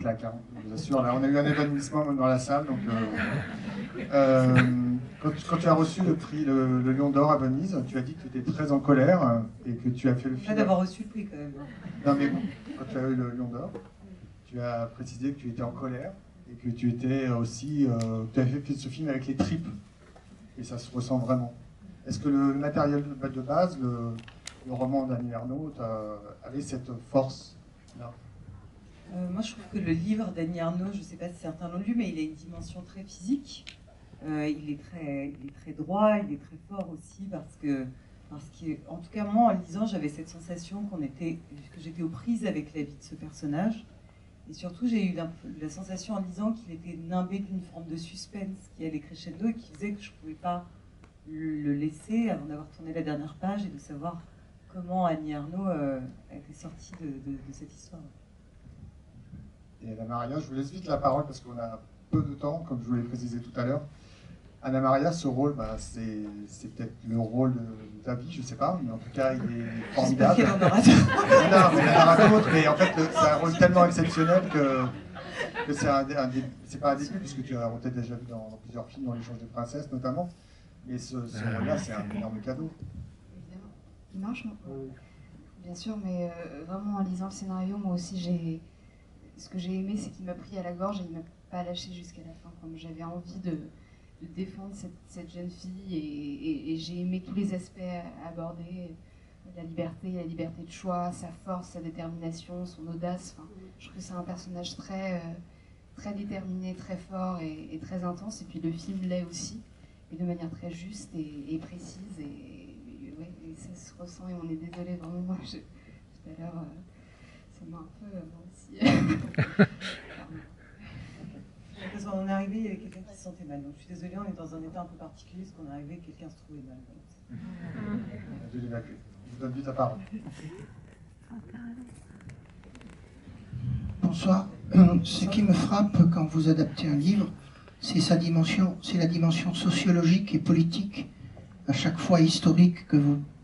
claque, hein, je vous assure. Là, on a eu un évanouissement même dans la salle. Donc, quand tu as reçu le prix, le Lion d'Or à Venise, tu as dit que tu étais très en colère et que tu as fait le film. D'avoir reçu le prix quand même. Non, mais quand tu as eu le Lion d'Or, tu as précisé que tu étais en colère et que tu étais aussi. Tu avais fait ce film avec les tripes et ça se ressent vraiment. Est-ce que le matériel de base, le roman d'Annie Ernaux, avait cette force-là? Moi, je trouve que le livre d'Annie Ernaux, je ne sais pas si certains l'ont lu, mais il a une dimension très physique. Il est très droit, il est très fort aussi, parce que, en tout cas, moi, en lisant, j'avais cette sensation que j'étais aux prises avec la vie de ce personnage. Et surtout, j'ai eu la sensation en lisant qu'il était nimbé d'une forme de suspense qui allait crescendo et qui faisait que je ne pouvais pas le laisser avant d'avoir tourné la dernière page et de savoir comment Annie Ernaux a été sortie de cette histoire. Et Anna Maria, je vous laisse vite la parole parce qu'on a peu de temps, comme je vous l'ai précisé tout à l'heure. Anna Maria, ce rôle, c'est peut-être le rôle de ta vie, je ne sais pas, mais en tout cas, il est formidable. J'espère qu'elle en aura d'autres. Non, mais il y en aura d'autres, mais en fait, c'est un rôle tellement exceptionnel que c'est pas un début, puisque tu as peut-être déjà vu dans plusieurs films, dans L'échange des princesses notamment, mais ce rôle-là, c'est un énorme cadeau. Évidemment. Il marche, non? Bien sûr, mais vraiment, en lisant le scénario, moi aussi, ce que j'ai aimé, c'est qu'il m'a pris à la gorge et il m'a pas lâché jusqu'à la fin. Comme j'avais envie de défendre cette jeune fille et j'ai aimé tous les aspects abordés, la liberté de choix, sa force, sa détermination, son audace. Enfin, je trouve que c'est un personnage très déterminé, très fort et très intense. Et puis le film l'est aussi, et de manière très juste et précise. Et ça se ressent et on est désolé vraiment. Moi, tout à l'heure, ça m'a un peu moi aussi. Parce qu'on est arrivé, il y avait quelqu'un qui se sentait mal. Donc je suis désolée, on est dans un état un peu particulier, parce qu'on est arrivé, quelqu'un se trouvait mal. Je l'évacue. Je vous donne vite la parole. Bonsoir. Ce qui me frappe quand vous adaptez un livre, c'est la dimension sociologique et politique, à chaque fois historique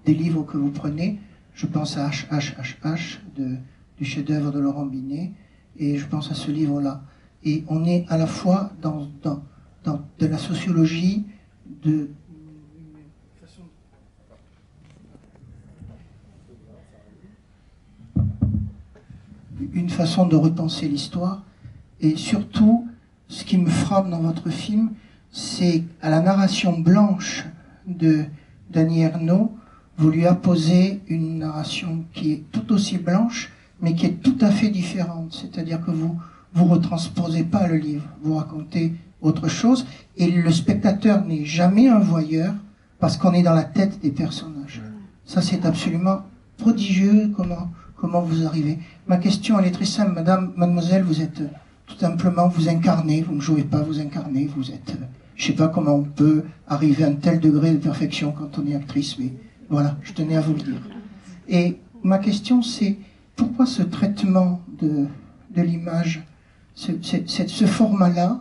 des livres que vous prenez. Je pense à HHHH du chef-d'œuvre de Laurent Binet, et je pense à ce livre-là. Et on est à la fois dans de la sociologie, une façon de repenser l'histoire, et surtout, ce qui me frappe dans votre film, c'est à la narration blanche d'Annie Ernaux, vous lui apposez une narration qui est tout aussi blanche, mais qui est tout à fait différente. C'est-à-dire que vous retransposez pas le livre, vous racontez autre chose, et le spectateur n'est jamais un voyeur, parce qu'on est dans la tête des personnages. Ça, c'est absolument prodigieux, comment vous arrivez. Ma question, elle est très simple. Mademoiselle, vous êtes tout simplement, vous incarnez, vous ne jouez pas, vous incarnez, vous êtes... je sais pas comment on peut arriver à un tel degré de perfection quand on est actrice, mais voilà, je tenais à vous le dire. Et ma question, c'est, pourquoi ce traitement de l'image, ce format-là?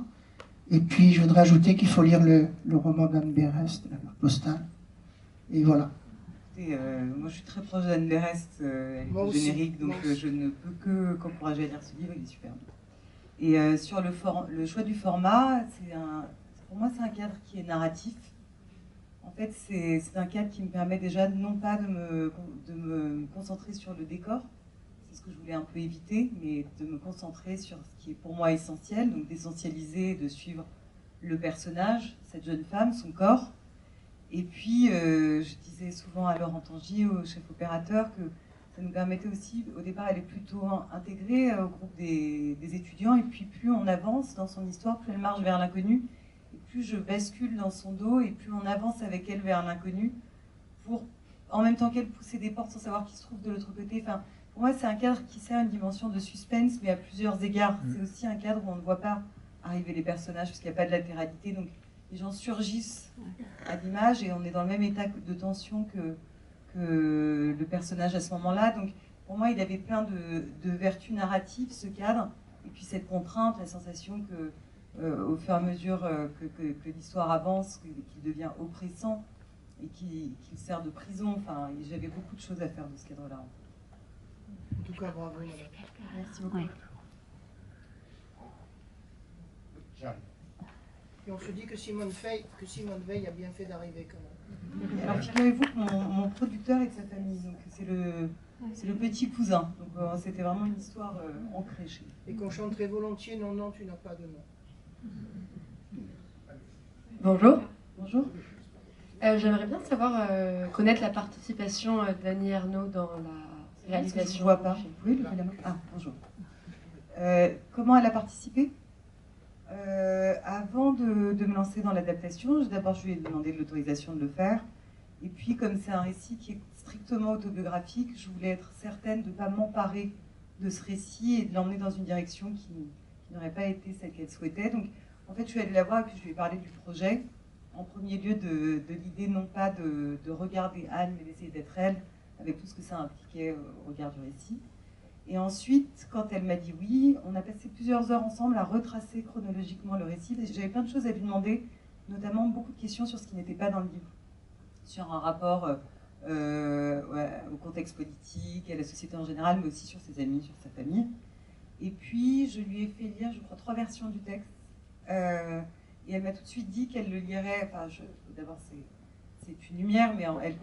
Et puis, je voudrais ajouter qu'il faut lire le roman d'Anne Berest, La carte postale. Et voilà. Moi, je suis très proche d'Anne Berest, elle est au générique, donc je ne peux qu'encourager à lire ce livre, il est superbe. Et sur le choix du format, pour moi, c'est un cadre qui est narratif. En fait, c'est un cadre qui me permet déjà non pas de me concentrer sur le décor, c'est ce que je voulais un peu éviter, mais de me concentrer sur ce qui est pour moi essentiel, donc d'essentialiser, de suivre le personnage, cette jeune femme, son corps. Et puis, je disais souvent à Laurent Tangier, au chef opérateur, que ça nous permettait aussi, au départ, elle est plutôt intégrée au groupe des étudiants, et puis plus on avance dans son histoire, plus elle marche vers l'inconnu, et plus je bascule dans son dos, et plus on avance avec elle vers l'inconnu, pour, en même temps qu'elle, pousser des portes sans savoir qui se trouve de l'autre côté. Enfin, pour moi, c'est un cadre qui sert une dimension de suspense, mais à plusieurs égards. C'est aussi un cadre où on ne voit pas arriver les personnages, parce qu'il n'y a pas de latéralité, donc les gens surgissent à l'image, et on est dans le même état de tension que le personnage à ce moment-là. Donc pour moi, il avait plein de vertus narratives, ce cadre, et puis cette contrainte, la sensation que au fur et à mesure que l'histoire avance, qu'il devient oppressant et qu'il sert de prison. Enfin, j'avais beaucoup de choses à faire de ce cadre-là. En tout cas, bravo. Merci beaucoup. Ouais. Et on se dit que Simone Veil a bien fait d'arriver quand même. Alors figurez-vous que mon producteur est de sa famille, donc c'est le petit cousin. Donc c'était vraiment une histoire ancrée chez nous. Et qu'on chante très volontiers non, non, tu n'as pas de nom. Bonjour. Bonjour. J'aimerais bien savoir, connaître la participation d'Annie Ernaux dans la réalisation. Je ne vois pas. Oui, levez la main. Ah, bonjour. Comment elle a participé? Avant de me lancer dans l'adaptation, d'abord je lui ai demandé l'autorisation de le faire. Et puis, comme c'est un récit qui est strictement autobiographique, je voulais être certaine de ne pas m'emparer de ce récit et de l'emmener dans une direction qui n'aurait pas été celle qu'elle souhaitait. Donc, en fait, je suis allée la voir et puis je lui ai parlé du projet. En premier lieu, de l'idée non pas de regarder Anne, mais d'essayer d'être elle, avec tout ce que ça impliquait au regard du récit. Et ensuite, quand elle m'a dit oui, on a passé plusieurs heures ensemble à retracer chronologiquement le récit. J'avais plein de choses à lui demander, notamment beaucoup de questions sur ce qui n'était pas dans le livre, sur un rapport au contexte politique, à la société en général, mais aussi sur ses amis, sur sa famille. Et puis, je lui ai fait lire, je crois, 3 versions du texte. Et elle m'a tout de suite dit qu'elle le lirait. Enfin, d'abord, c'est une lumière, mais elle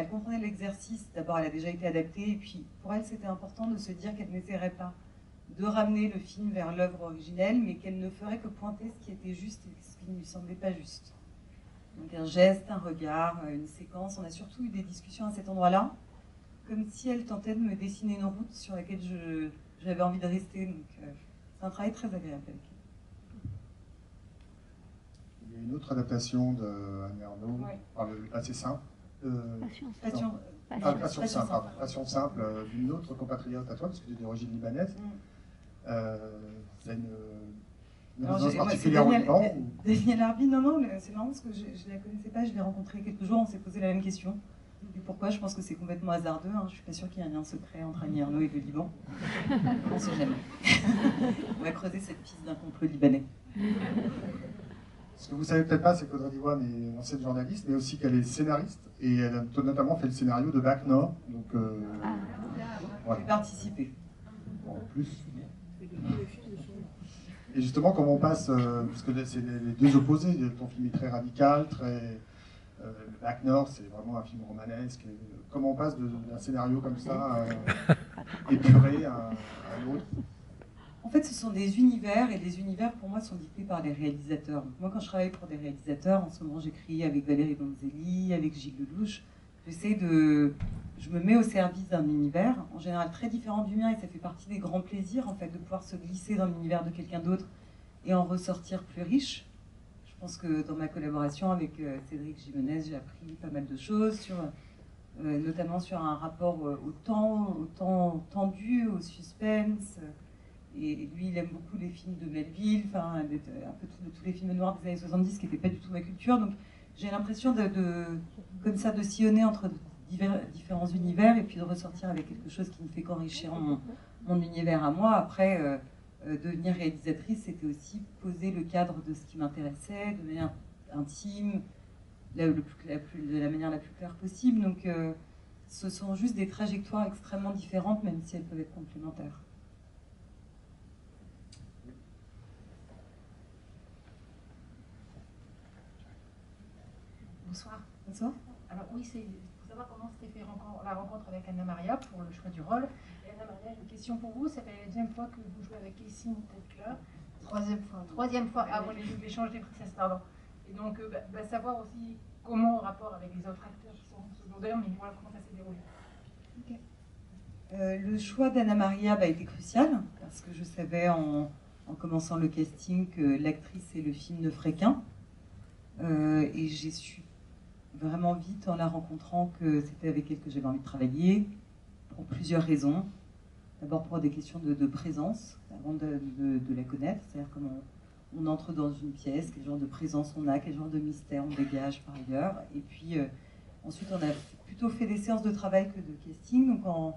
comprenait l'exercice. D'abord, elle a déjà été adaptée, et puis pour elle, c'était important de se dire qu'elle n'essaierait pas de ramener le film vers l'œuvre originelle, mais qu'elle ne ferait que pointer ce qui était juste et ce qui ne lui semblait pas juste. Donc un geste, un regard, une séquence. On a surtout eu des discussions à cet endroit-là, comme si elle tentait de me dessiner une route sur laquelle j'avais envie de rester. Donc c'est un travail très agréable avec elle. Il y a une autre adaptation d'Annie Ernaux, assez simple. Passion simple, d'une autre compatriote à toi, parce que tu es d'origine libanaise. C'est une raison particulière au Liban Daniel Arbi, non, c'est marrant parce que je ne la connaissais pas, je l'ai rencontrée il y a quelques jours, on s'est posé la même question. Et pourquoi? Je pense que c'est complètement hasardeux, hein. Je ne suis pas sûre qu'il y ait un lien secret entre Annie Ernaux et le Liban. On ne sait jamais. On va creuser cette piste d'un complot libanais. Ce que vous ne savez peut-être pas, c'est qu'Audrey Diwan est une ancienne journaliste, mais aussi qu'elle est scénariste, et elle a notamment fait le scénario de Bac Nord. Donc, voilà. Participé. En plus. Et justement, comment on passe, parce que c'est les deux opposés, ton film est très radical, très. Bac Nord, c'est vraiment un film romanesque. Comment on passe d'un scénario comme ça, épuré, à l'autre? En fait, ce sont des univers, et les univers, pour moi, sont dictés par les réalisateurs. Donc, moi, quand je travaille pour des réalisateurs, en ce moment, j'écris avec Valérie Donzelli, avec Gilles Lelouch. Je me mets au service d'un univers, en général très différent du mien, et ça fait partie des grands plaisirs, en fait, de pouvoir se glisser dans l'univers de quelqu'un d'autre et en ressortir plus riche. Je pense que dans ma collaboration avec Cédric Gimenez, j'ai appris pas mal de choses, notamment sur un rapport au temps tendu, au suspense. Et lui, il aime beaucoup les films de Melville, enfin, un peu tous les films noirs des années 70, qui n'étaient pas du tout ma culture. Donc, j'ai l'impression comme ça, de sillonner entre différents univers et puis de ressortir avec quelque chose qui ne fait qu'enrichir mon univers à moi. Après, devenir réalisatrice, c'était aussi poser le cadre de ce qui m'intéressait, de manière intime, de la manière la plus claire possible. Donc, ce sont juste des trajectoires extrêmement différentes, même si elles peuvent être complémentaires. Bonsoir. Bonsoir. Alors oui, c'est pour savoir comment s'était fait la rencontre avec Anna Maria pour le choix du rôle. Et Anna Maria, j'ai une question pour vous. Ça fait la deuxième fois que vous jouez avec Casey Montecler. Troisième fois avant l'échange des princesses, pardon. Et donc, savoir aussi comment, au rapport avec les autres acteurs qui sont secondaires, mais voilà comment ça s'est déroulé. Okay. Le choix d'Anna Maria a été crucial, parce que je savais en commençant le casting que l'actrice et le film ne feraient qu'un. Et j'ai su vraiment vite en la rencontrant que c'était avec elle que j'avais envie de travailler, pour plusieurs raisons. D'abord pour des questions de présence, avant de la connaître, c'est-à-dire comment on entre dans une pièce, quel genre de présence on a, quel genre de mystère on dégage par ailleurs. Et puis ensuite on a plutôt fait des séances de travail que de casting, donc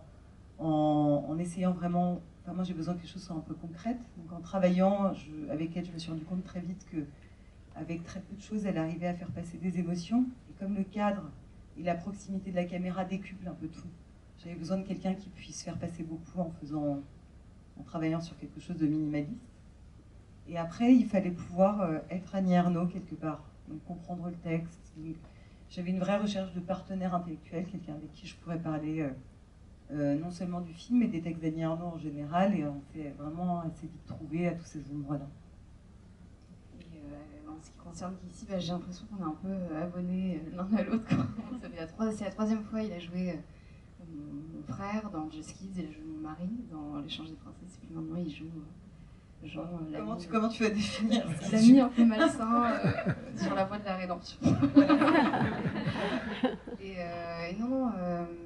en essayant vraiment, enfin moi j'ai besoin que les choses soient un peu concrètes, donc en travaillant avec elle, je me suis rendu compte très vite que avec très peu de choses, elle arrivait à faire passer des émotions. Et comme le cadre et la proximité de la caméra décuplent un peu tout, j'avais besoin de quelqu'un qui puisse faire passer beaucoup en travaillant sur quelque chose de minimaliste. Et après, il fallait pouvoir être Annie Ernaux quelque part, donc comprendre le texte. J'avais une vraie recherche de partenaire intellectuel, quelqu'un avec qui je pourrais parler non seulement du film, mais des textes d'Annie Ernaux en général, et on s'est vraiment assez vite trouvé à tous ces endroits-là. En ce qui concerne Kissy, j'ai l'impression qu'on est un peu abonnés l'un à l'autre. C'est la troisième fois il a joué mon frère dans Just Kids, il a joué mon mari dans L'échange des princesses, et puis maintenant il joue Jean. Comment tu vas définir l'ami un peu malsain sur la voie de la rédemption. Et non,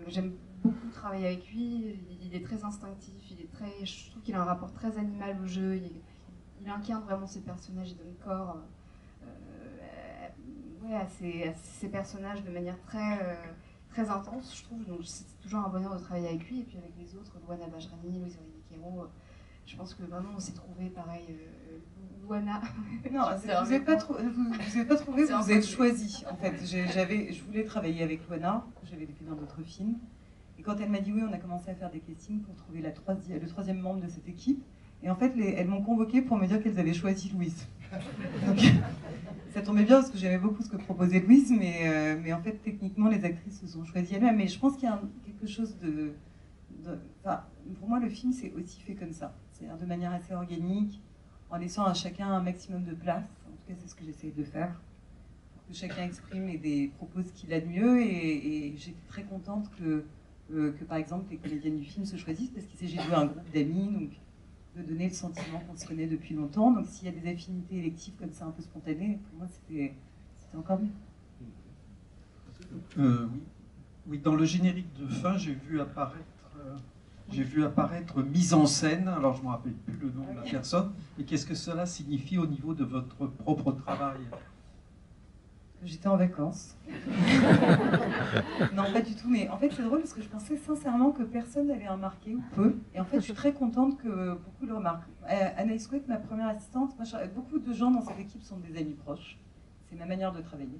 j'aime beaucoup travailler avec lui, il est très instinctif, je trouve qu'il a un rapport très animal au jeu, il incarne vraiment ses personnages, il donne corps à ces personnages de manière très intense, je trouve. Donc c'est toujours un bonheur de travailler avec lui, et puis avec les autres, Luana Bajrami, Louise Aurélie, je pense que vraiment on s'est trouvé pareil. Luana. Non, vous n'avez pas trouvé, vous êtes choisi. En fait, je voulais travailler avec Luana, que j'avais vu dans d'autres films. Et quand elle m'a dit oui, on a commencé à faire des castings pour trouver le troisième membre de cette équipe. Et en fait, elles m'ont convoquée pour me dire qu'elles avaient choisi Louise. Donc, ça tombait bien parce que j'aimais beaucoup ce que proposait Louise, mais en fait, techniquement, les actrices se sont choisies elles-mêmes. Mais je pense qu'il y a quelque chose pour moi, le film, c'est aussi fait comme ça. C'est-à-dire de manière assez organique, en laissant à chacun un maximum de place. En tout cas, c'est ce que j'essaye de faire. Pour que chacun exprime et propose ce qu'il a de mieux. Et j'étais très contente que, par exemple, les comédiennes du film se choisissent, parce qu'il s'agit de jouer un groupe d'amis, donc de donner le sentiment qu'on se connaît depuis longtemps. Donc s'il y a des affinités électives comme ça, un peu spontanées, pour moi, c'était encore mieux. Oui, dans le générique de fin, j'ai vu apparaître mise en scène. Alors, je ne me rappelle plus le nom de la personne. Et qu'est-ce que cela signifie au niveau de votre propre travail? J'étais en vacances. Non, pas du tout. Mais en fait, c'est drôle parce que je pensais sincèrement que personne n'allait remarquer, ou peu. Et en fait, je suis très contente que beaucoup le remarquent. Anaïs Couette, ma première assistante, beaucoup de gens dans cette équipe sont des amis proches. C'est ma manière de travailler.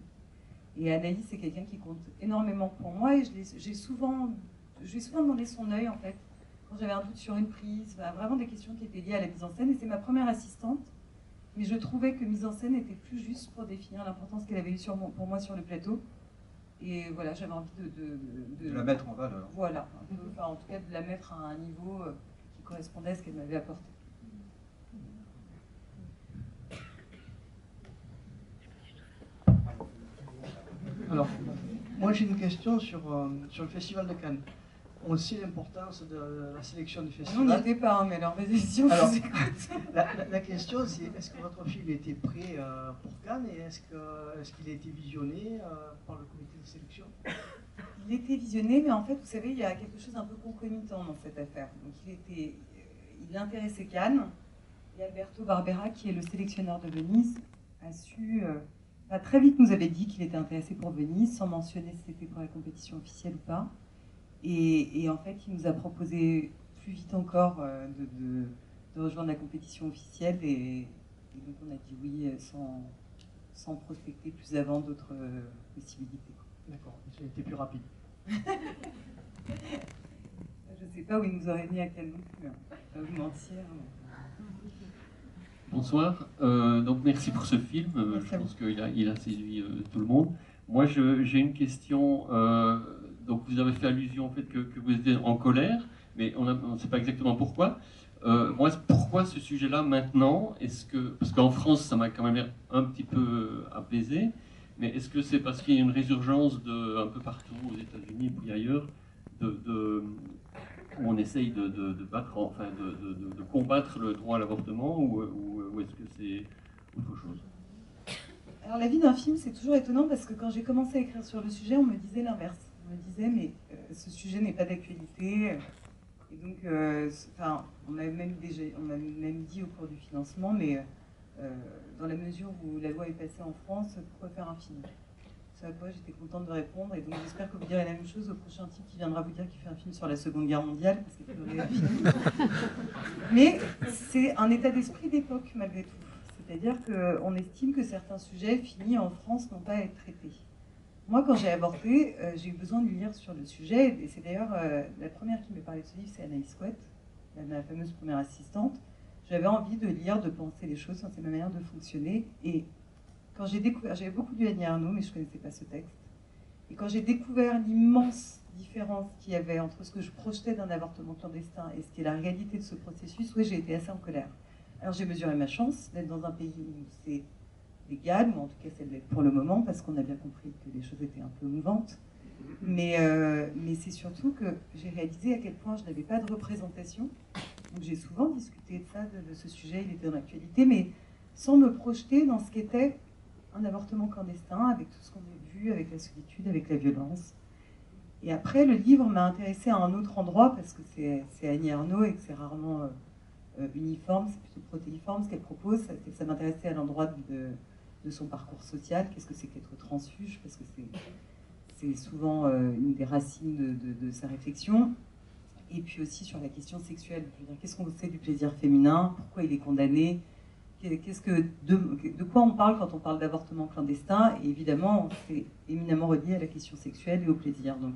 Et Anaïs, c'est quelqu'un qui compte énormément pour moi. Et je lui ai souvent demandé son œil, en fait, quand j'avais un doute sur une prise, vraiment des questions qui étaient liées à la mise en scène. Et c'est ma première assistante. Mais je trouvais que mise en scène était plus juste pour définir l'importance qu'elle avait eue pour moi sur le plateau. Et voilà, j'avais envie de la mettre en valeur. Voilà, en tout cas de la mettre à un niveau qui correspondait à ce qu'elle m'avait apporté. Alors, moi j'ai une question sur le Festival de Cannes. On sait l'importance de la sélection du festival. On n'y était pas, mais alors vas-y, si on vous écoute. La question c'est, est-ce que votre film a été prêt pour Cannes, et est-ce qu'il a été visionné par le comité de sélection? Il était visionné, mais en fait, vous savez, il y a quelque chose d'un peu concomitant dans cette affaire. Donc il intéressait Cannes, et Alberto Barbera, qui est le sélectionneur de Venise, a su... très vite nous avait dit qu'il était intéressé pour Venise, sans mentionner si c'était pour la compétition officielle ou pas. Et en fait, il nous a proposé plus vite encore de rejoindre la compétition officielle, et donc on a dit oui sans prospecter plus avant d'autres possibilités. D'accord, ça a été plus rapide. Je ne sais pas où il nous aurait mis à Cannes non plus, hein. Pas vous mentir. Bonsoir, donc merci pour ce film, je pense qu'il a séduit tout le monde. Moi j'ai une question, donc vous avez fait allusion au fait que vous étiez en colère, mais on ne sait pas exactement pourquoi. Moi, pourquoi ce sujet-là maintenant? Parce qu'en France ça m'a quand même un petit peu apaisé, mais est-ce que c'est parce qu'il y a une résurgence un peu partout aux États-Unis et puis ailleurs, où on essaye de combattre le droit à l'avortement, ou est-ce que c'est autre chose? Alors la vie d'un film, c'est toujours étonnant, parce que quand j'ai commencé à écrire sur le sujet, on me disait l'inverse. On me disait, mais ce sujet n'est pas d'actualité. Et donc, on m'a même dit au cours du financement, mais dans la mesure où la loi est passée en France, pourquoi faire un film? À quoi j'étais contente de répondre, et donc j'espère que vous direz la même chose au prochain type qui viendra vous dire qu'il fait un film sur la Seconde Guerre mondiale, parce qu'il faudrait un film. Mais c'est un état d'esprit d'époque malgré tout, c'est-à-dire qu'on estime que certains sujets finis en France n'ont pas à être traités. Moi, quand j'ai avorté, j'ai eu besoin de lire sur le sujet, et c'est d'ailleurs la première qui me parlait de ce livre, c'est Anaïs Couette, ma fameuse première assistante. j'avais envie de lire, de penser les choses, c'est ma manière de fonctionner. Et quand j'ai découvert, j'avais beaucoup lu Annie Ernaux, mais je ne connaissais pas ce texte. Et quand j'ai découvert l'immense différence qu'il y avait entre ce que je projetais d'un avortement clandestin et ce qui est la réalité de ce processus, oui, j'ai été assez en colère. Alors j'ai mesuré ma chance d'être dans un pays où c'est légal, ou en tout cas c'est pour le moment, parce qu'on a bien compris que les choses étaient un peu mouvantes. Mais c'est surtout que j'ai réalisé à quel point je n'avais pas de représentation. Donc j'ai souvent discuté de ça, de ce sujet, il était dans l'actualité, mais sans me projeter dans ce qu'était un avortement clandestin, avec tout ce qu'on a vu, avec la solitude, avec la violence. Et après, le livre m'a intéressée à un autre endroit, parce que c'est Annie Ernaux et que c'est rarement uniforme, c'est plutôt protéiforme ce qu'elle propose. Ça m'intéressait à l'endroit de son parcours social, qu'est-ce que c'est qu'être transfuge, parce que c'est souvent une des racines de sa réflexion. Et puis aussi sur la question sexuelle, qu'est-ce qu'on sait du plaisir féminin, pourquoi il est condamné, de quoi on parle quand on parle d'avortement clandestin, et évidemment c'est éminemment relié à la question sexuelle et au plaisir. Donc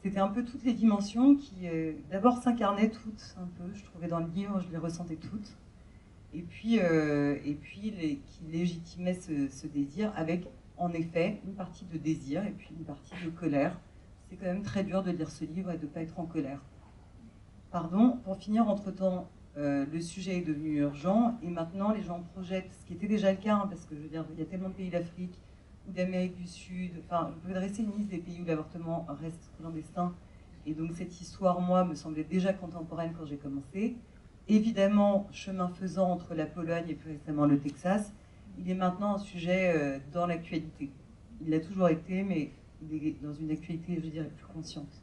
c'était un peu toutes les dimensions qui d'abord s'incarnaient toutes un peu, je trouvais dans le livre, je les ressentais toutes, et puis qui légitimaient ce désir avec en effet une partie de désir et puis une partie de colère. C'est quand même très dur de lire ce livre et de ne pas être en colère. Pardon, pour finir, entre-temps, le sujet est devenu urgent et maintenant les gens projettent, ce qui était déjà le cas, hein, parce que je veux dire, il y a tellement de pays d'Afrique ou d'Amérique du Sud, enfin, je peux dresser une liste des pays où l'avortement reste clandestin, et donc cette histoire, moi, me semblait déjà contemporaine quand j'ai commencé. Évidemment, chemin faisant entre la Pologne et plus récemment le Texas, il est maintenant un sujet dans l'actualité. Il l'a toujours été, mais il est dans une actualité, je dirais, plus consciente.